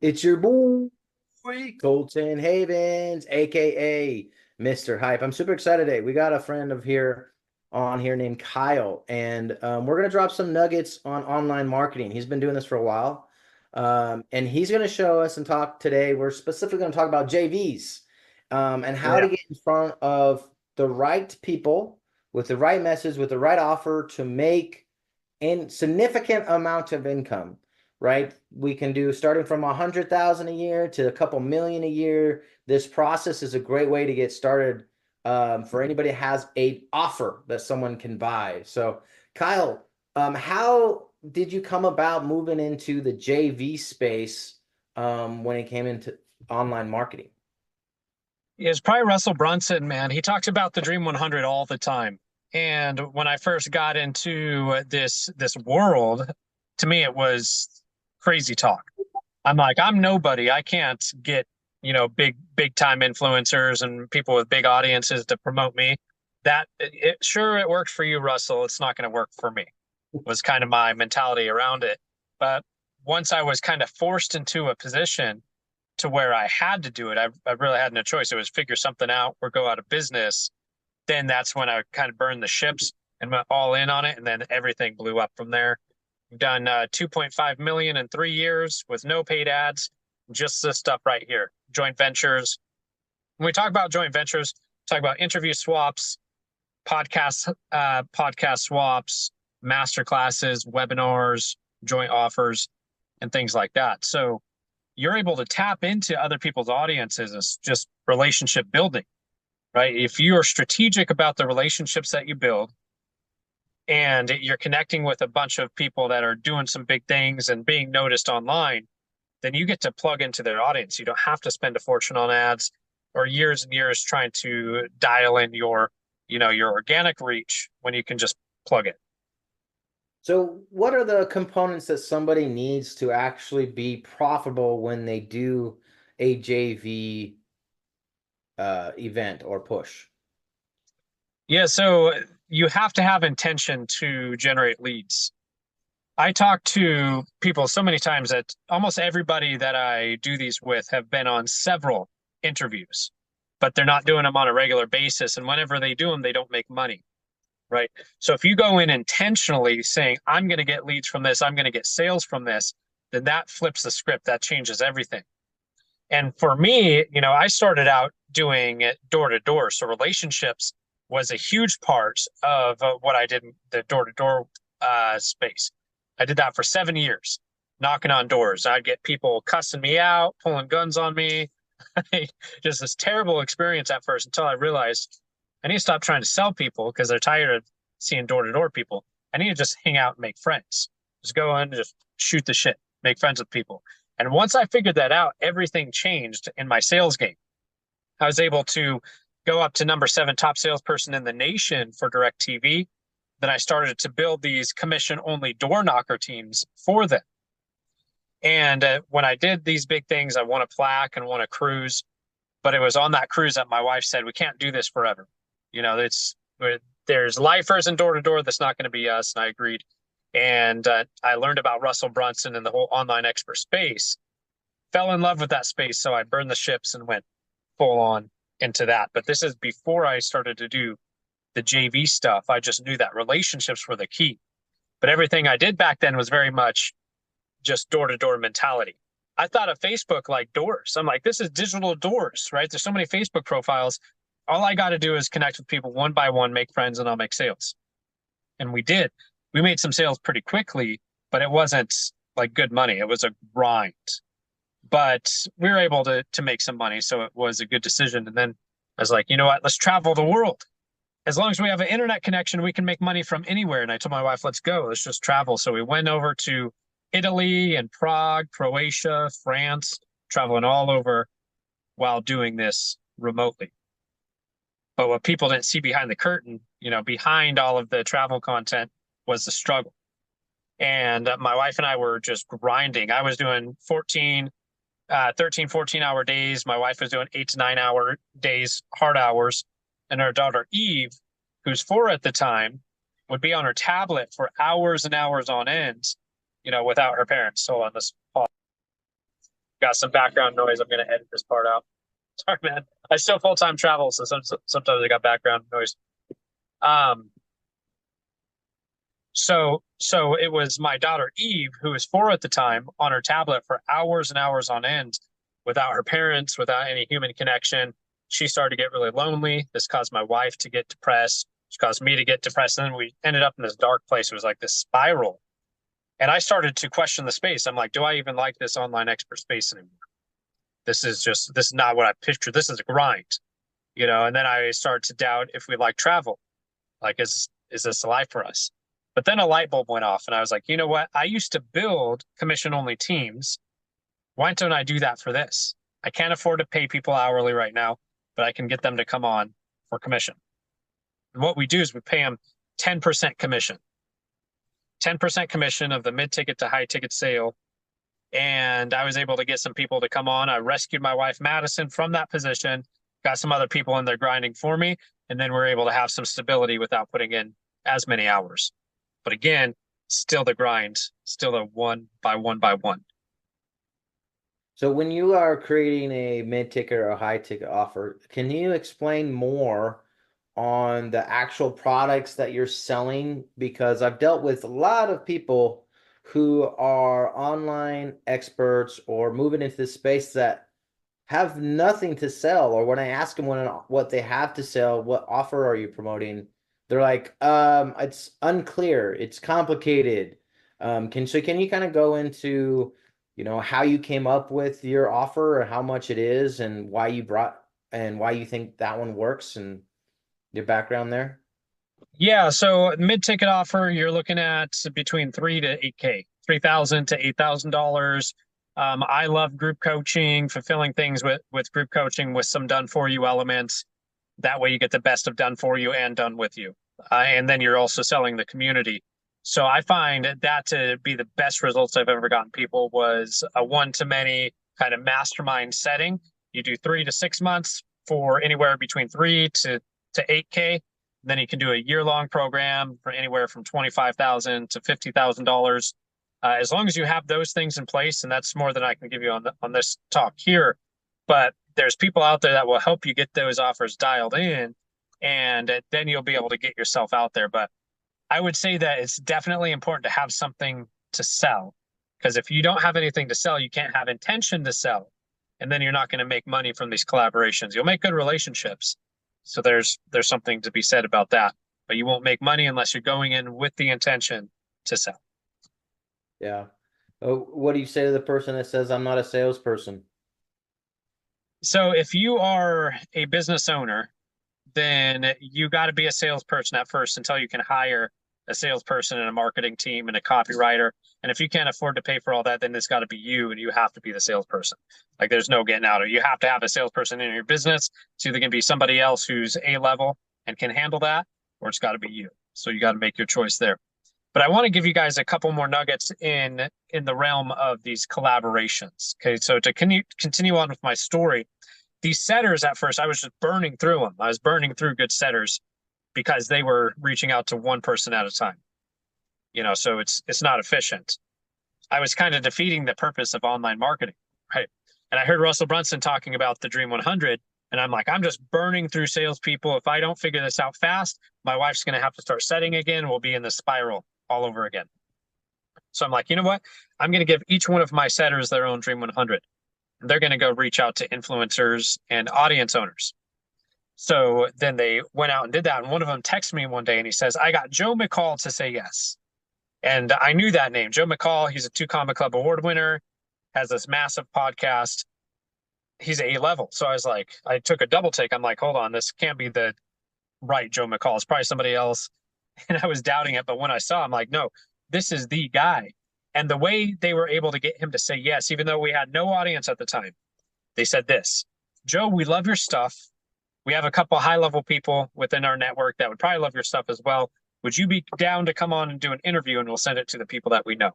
It's your boy, Colton Havens, aka Mr. Hype. I'm super excited today. We got a friend of here on here named Kyle, and we're gonna drop some nuggets on online marketing. He's been doing this for a while, and he's gonna show us and talk today. We're specifically gonna talk about JVs, and how Yeah. to get in front of the right people with the right message, with the right offer to make in significant amount of income, right? We can do starting from 100,000 a year to a couple million a year. This process is a great way to get started, for anybody that has a offer that someone can buy. So, Kyle, how did you come about moving into the JV space, when it came into online marketing? It's probably Russell Brunson, man. He talks about the Dream 100 all the time. And when I first got into this world, to me it was crazy talk. I'm like, I'm nobody. I can't get, big time influencers and people with big audiences to promote me. Sure it worked for you, Russell. It's not going to work for me. Was kind of my mentality around it. But once I was kind of forced into a position to where I had to do it. I really had no choice. It was figure something out or go out of business. Then that's when I kind of burned the ships and went all in on it. And then everything blew up from there. We've done 2.5 million in 3 years with no paid ads, just this stuff right here. Joint ventures. When we talk about joint ventures, talk about interview swaps, podcast swaps, master classes, webinars, joint offers, and things like that. So you're able to tap into other people's audiences as just relationship building, right? If you are strategic about the relationships that you build and you're connecting with a bunch of people that are doing some big things and being noticed online, then you get to plug into their audience. You don't have to spend a fortune on ads or years and years trying to dial in your organic reach when you can just plug it. So, what are the components that somebody needs to actually be profitable when they do a JV event or push? Yeah, so you have to have intention to generate leads. I talk to people so many times that almost everybody that I do these with have been on several interviews, but they're not doing them on a regular basis. And whenever they do them, they don't make money, right? So if you go in intentionally saying, I'm going to get leads from this, I'm going to get sales from this, then that flips the script. That changes everything. And for me, I started out doing it door to door. So relationships was a huge part of what I did in the door to door space. I did that for 7 years, knocking on doors. I'd get people cussing me out, pulling guns on me. Just this terrible experience at first until I realized I need to stop trying to sell people because they're tired of seeing door to door people. I need to just hang out and make friends. Just go in and just shoot the shit, make friends with people. And once I figured that out, everything changed in my sales game. I was able to go up to number 7 top salesperson in the nation for direct TV. Then I started to build these commission only door knocker teams for them. And when I did these big things, I won a plaque and won a cruise. But it was on that cruise that my wife said, we can't do this forever. It's there's lifers and door to door. That's not going to be us. And I agreed. And I learned about Russell Brunson and the whole online expert space, fell in love with that space. So I burned the ships and went full on into that. But this is before I started to do the JV stuff. I just knew that relationships were the key. But everything I did back then was very much just door to door mentality. I thought of Facebook like doors. I'm like, this is digital doors, right? There's so many Facebook profiles. All I got to do is connect with people one by one, make friends, and I'll make sales. And we did. We made some sales pretty quickly, but it wasn't like good money. It was a grind. But we were able to make some money, so it was a good decision. And then I was like, you know what? Let's travel the world. As long as we have an internet connection, we can make money from anywhere. And I told my wife, let's go. Let's just travel. So we went over to Italy and Prague, Croatia, France, traveling all over while doing this remotely. But what people didn't see behind the curtain, behind all of the travel content was the struggle. And my wife and I were just grinding. I was doing 13, 14-hour days. My wife was doing 8 to 9 hour days, hard hours. And our daughter, Eve, who's 4 at the time, would be on her tablet for hours and hours on end, without her parents. So on this got some background noise. I'm going to edit this part out. Sorry, man. I still full-time travel, so sometimes I got background noise. Um, so it was my daughter Eve, who was 4 at the time, on her tablet for hours and hours on end, without her parents, without any human connection. She started to get really lonely. This caused my wife to get depressed. Which caused me to get depressed. And then we ended up in this dark place. It was like this spiral. And I started to question the space. I'm like, do I even like this online expert space anymore? This is not what I pictured. This is a grind, you know. And then I started to doubt if we like travel. Like, is this a life for us? But then a light bulb went off, and I was like, you know what? I used to build commission only teams. Why don't I do that for this? I can't afford to pay people hourly right now, but I can get them to come on for commission. And what we do is we pay them 10% commission, 10% commission of the mid-ticket to high-ticket sale. And I was able to get some people to come on. I rescued my wife, Madison, from that position, got some other people in there grinding for me, and then we're able to have some stability without putting in as many hours. But again, still the grind, still the one by one by one. So when you are creating a mid-ticket or a high-ticket offer, can you explain more on the actual products that you're selling? Because I've dealt with a lot of people who are online experts or moving into this space that have nothing to sell. Or when I ask them what they have to sell, what offer are you promoting? They're like, it's unclear, it's complicated. Can you kind of go into, how you came up with your offer or how much it is and why you think that one works and your background there? Yeah, so mid-ticket offer, you're looking at between 3 to 8K, 3,000 to $8,000. I love group coaching, fulfilling things with group coaching with some done for you elements. That way you get the best of done for you and done with you. And then you're also selling the community. So I find that to be the best results I've ever gotten people was a one-to-many kind of mastermind setting. You do 3 to 6 months for anywhere between 3 to 8K. Then you can do a year-long program for anywhere from $25,000 to $50,000. As long as you have those things in place, and that's more than I can give you on this talk here. But there's people out there that will help you get those offers dialed in, and then you'll be able to get yourself out there. But I would say that it's definitely important to have something to sell, because if you don't have anything to sell, you can't have intention to sell, and then you're not going to make money from these collaborations. You'll make good relationships. So there's something to be said about that, but you won't make money unless you're going in with the intention to sell. Yeah. Oh, what do you say to the person that says, I'm not a salesperson? So if you are a business owner, then you got to be a salesperson at first until you can hire a salesperson and a marketing team and a copywriter. And if you can't afford to pay for all that, then it's got to be you, and you have to be the salesperson. Like, there's no getting out of it. You have to have a salesperson in your business. It's either going to be somebody else who's A level and can handle that, or it's got to be you. So you got to make your choice there. But I want to give you guys a couple more nuggets in the realm of these collaborations. Okay, so to continue on with my story, these setters at first, I was just burning through them. I was burning through good setters because they were reaching out to one person at a time. So it's not efficient. I was kind of defeating the purpose of online marketing, right? And I heard Russell Brunson talking about the Dream 100, and I'm like, I'm just burning through salespeople. If I don't figure this out fast, my wife's going to have to start setting again. We'll be in the spiral all over again. So I'm like, you know what? I'm going to give each one of my setters their own Dream 100. And they're going to go reach out to influencers and audience owners. So then they went out and did that. And one of them texted me one day and he says, I got Joe McCall to say yes. And I knew that name. Joe McCall, he's a 2 Combat Club award winner, has this massive podcast. He's A level. So I was like, I took a double take. I'm like, hold on, this can't be the right Joe McCall. It's probably somebody else. And I was doubting it. But when I saw, I'm like, no, this is the guy. And the way they were able to get him to say yes, even though we had no audience at the time, they said this: Joe, we love your stuff. We have a couple high-level people within our network that would probably love your stuff as well. Would you be down to come on and do an interview, and we'll send it to the people that we know?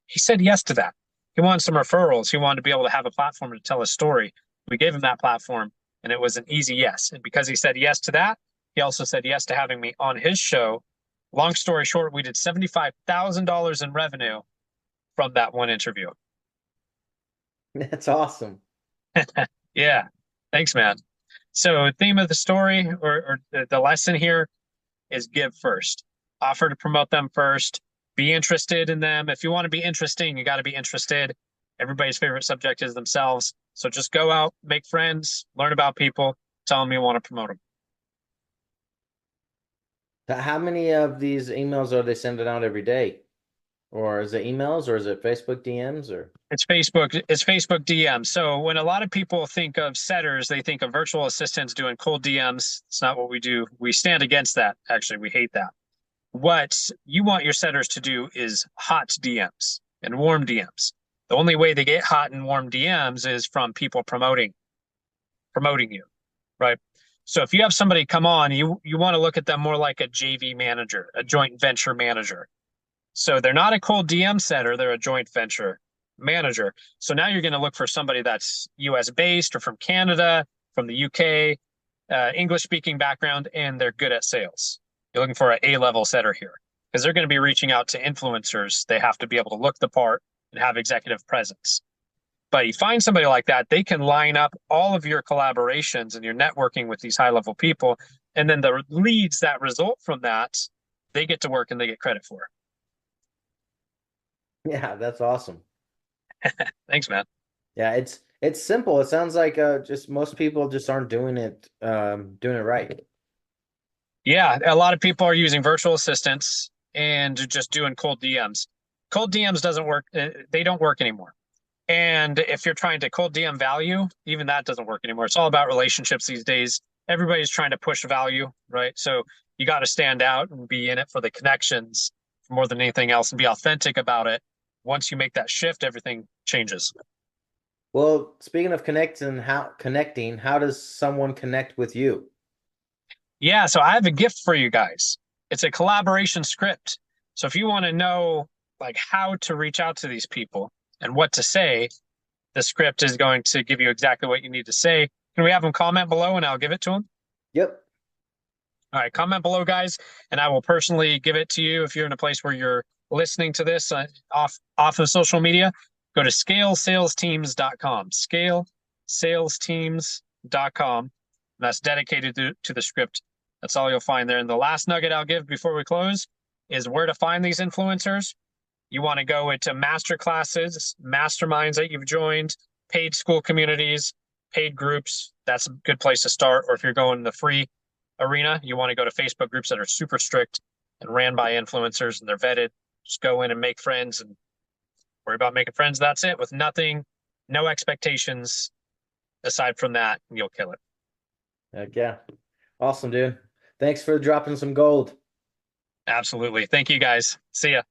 He said yes to that. He wanted some referrals. He wanted to be able to have a platform to tell his story. We gave him that platform, and it was an easy yes. And because he said yes to that, he also said yes to having me on his show. Long story short, we did $75,000 in revenue from that one interview. That's awesome. Yeah. Thanks, man. So theme of the story or the lesson here is give first. Offer to promote them first. Be interested in them. If you want to be interesting, you got to be interested. Everybody's favorite subject is themselves. So just go out, make friends, learn about people, tell them you want to promote them. How many of these emails are they sending out every day? Or is it emails or is it Facebook DMs or? It's Facebook DM. So when a lot of people think of setters, they think of virtual assistants doing cold DMs. It's not what we do. We stand against that. Actually, we hate that. What you want your setters to do is hot DMs and warm DMs. The only way they get hot and warm DMs is from people promoting you, right? So if you have somebody come on, you want to look at them more like a JV manager, a joint venture manager. So they're not a cold DM setter, they're a joint venture manager. So now you're going to look for somebody that's US based or from Canada, from the UK, English speaking background, and they're good at sales. You're looking for an A-level setter here because they're going to be reaching out to influencers. They have to be able to look the part and have executive presence. But you find somebody like that, they can line up all of your collaborations and your networking with these high level people. And then the leads that result from that, they get to work and they get credit for. Yeah, that's awesome. Thanks, man. Yeah, it's simple. It sounds like just most people just aren't doing it right. Yeah, a lot of people are using virtual assistants and just doing cold DMs. Cold DMs doesn't work. They don't work anymore. And if you're trying to cold DM value, even that doesn't work anymore. It's all about relationships these days. Everybody's trying to push value, right? So you got to stand out and be in it for the connections more than anything else and be authentic about it. Once you make that shift, everything changes. Well, speaking of connecting, how does someone connect with you? Yeah, so I have a gift for you guys. It's a collaboration script. So if you want to know like how to reach out to these people and what to say, the script is going to give you exactly what you need to say. Can we have them comment below and I'll give it to them? Yep. All right, comment below, guys, and I will personally give it to you if you're in a place where you're listening to this off of social media. Go to scalesalesteams.com. Scalesalesteams.com. And that's dedicated to the script. That's all you'll find there. And the last nugget I'll give before we close is where to find these influencers. You want to go into master classes, masterminds that you've joined, paid school communities, paid groups. That's a good place to start. Or if you're going the free arena, you want to go to Facebook groups that are super strict and ran by influencers and they're vetted. Just go in and make friends and worry about making friends. That's it, with nothing, no expectations aside from that, and you'll kill it. Heck yeah. Awesome, dude. Thanks for dropping some gold. Absolutely. Thank you guys. See ya.